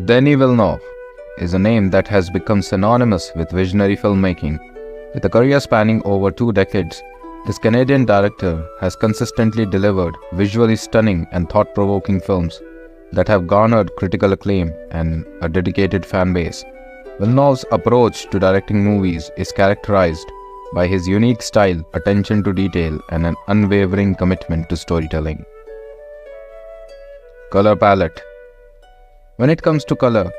Denis Villeneuve is a name that has become synonymous with visionary filmmaking. With a career spanning over 2 decades, this Canadian director has consistently delivered visually stunning and thought-provoking films that have garnered critical acclaim and a dedicated fan base. Villeneuve's approach to directing movies is characterized by his unique style, attention to detail, and an unwavering commitment to storytelling. Color palette. When it comes to color,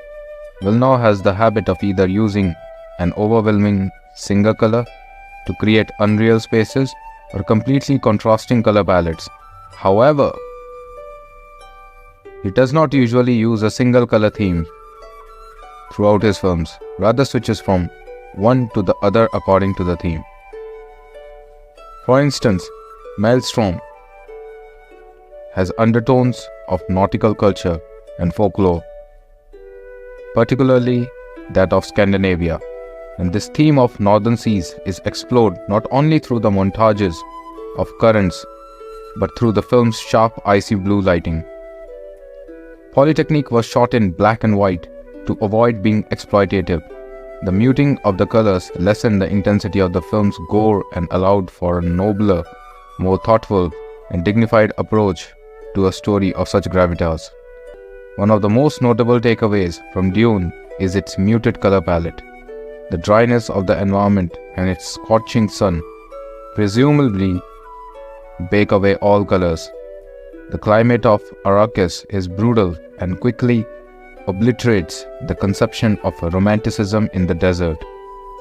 Villeneuve has the habit of either using an overwhelming single color to create unreal spaces or completely contrasting color palettes. However, he does not usually use a single color theme throughout his films, rather switches from one to the other according to the theme. For instance, Maelström has undertones of nautical culture and folklore, particularly that of Scandinavia, and this theme of northern seas is explored not only through the montages of currents but through the film's sharp icy blue lighting. Polytechnique was shot in black and white to avoid being exploitative. The muting of the colors lessened the intensity of the film's gore and allowed for a nobler, more thoughtful and dignified approach to a story of such gravitas. One of the most notable takeaways from Dune is its muted color palette. The dryness of the environment and its scorching sun presumably bake away all colors. The climate of Arrakis is brutal and quickly obliterates the conception of a romanticism in the desert.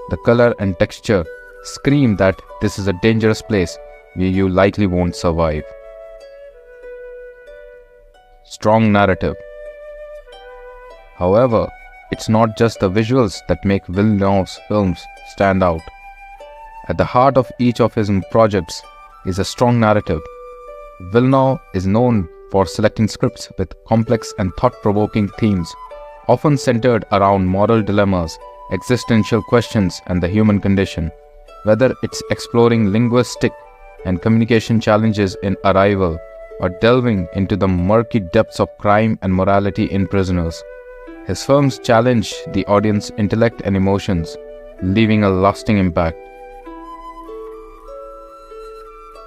The color and texture scream that this is a dangerous place where you likely won't survive. Strong narrative. However, it's not just the visuals that make Villeneuve's films stand out. At the heart of each of his projects is a strong narrative. Villeneuve is known for selecting scripts with complex and thought-provoking themes, often centered around moral dilemmas, existential questions, and the human condition. Whether it's exploring linguistic and communication challenges in Arrival or delving into the murky depths of crime and morality in Prisoners, his films challenge the audience's intellect and emotions, leaving a lasting impact.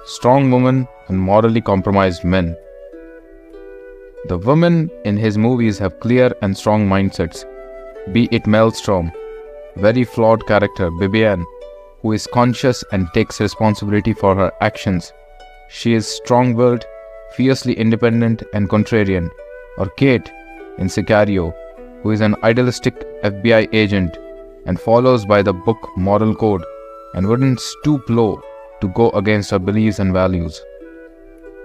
Strong women and morally compromised men. The women in his movies have clear and strong mindsets, be it Maelström, very flawed character Bibiane, who is conscious and takes responsibility for her actions. She is strong-willed, fiercely independent and contrarian, or Kate in Sicario, who is an idealistic FBI agent and follows by the book moral code and wouldn't stoop low to go against her beliefs and values.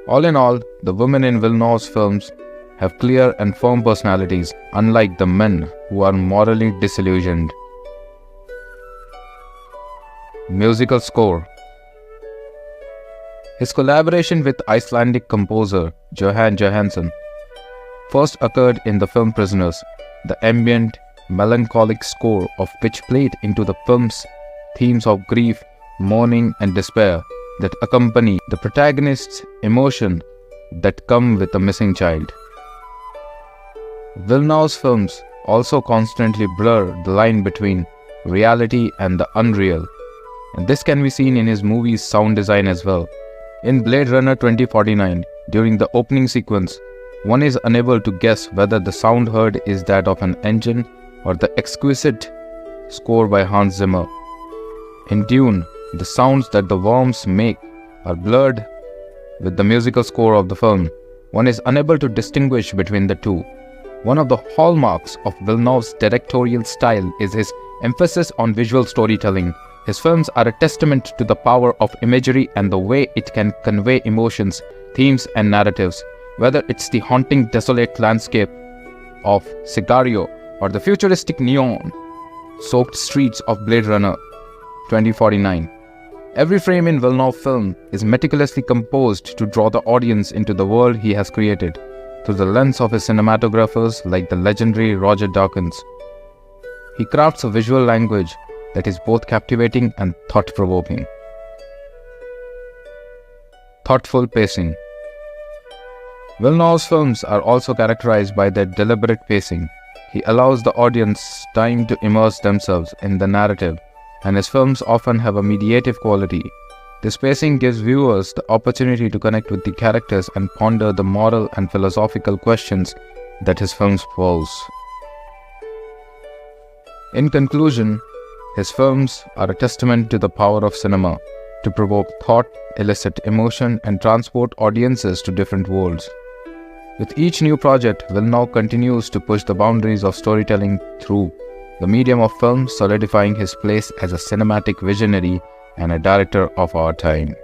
All in all, the women in Villeneuve's films have clear and firm personalities, unlike the men who are morally disillusioned. Musical score. His collaboration with Icelandic composer Jóhann Jóhannsson first occurred in the film Prisoners, the ambient, melancholic score of which played into the film's themes of grief, mourning, and despair that accompany the protagonist's emotion that come with a missing child. Villeneuve's films also constantly blur the line between reality and the unreal, and this can be seen in his movie's sound design as well. In Blade Runner 2049, during the opening sequence, one is unable to guess whether the sound heard is that of an engine or the exquisite score by Hans Zimmer. In Dune, the sounds that the worms make are blurred with the musical score of the film. One is unable to distinguish between the two. One of the hallmarks of Villeneuve's directorial style is his emphasis on visual storytelling. His films are a testament to the power of imagery and the way it can convey emotions, themes, and narratives. Whether it's the haunting, desolate landscape of Sicario or the futuristic neon-soaked streets of Blade Runner 2049. Every frame in Villeneuve's film is meticulously composed to draw the audience into the world he has created through the lens of his cinematographers like the legendary Roger Deakins. He crafts a visual language that is both captivating and thought-provoking. Thoughtful pacing. Villeneuve's films are also characterized by their deliberate pacing. He allows the audience time to immerse themselves in the narrative, and his films often have a mediative quality. This pacing gives viewers the opportunity to connect with the characters and ponder the moral and philosophical questions that his films pose. In conclusion, his films are a testament to the power of cinema to provoke thought, elicit emotion, and transport audiences to different worlds. With each new project, Will now continues to push the boundaries of storytelling through the medium of film, solidifying his place as a cinematic visionary and a director of our time.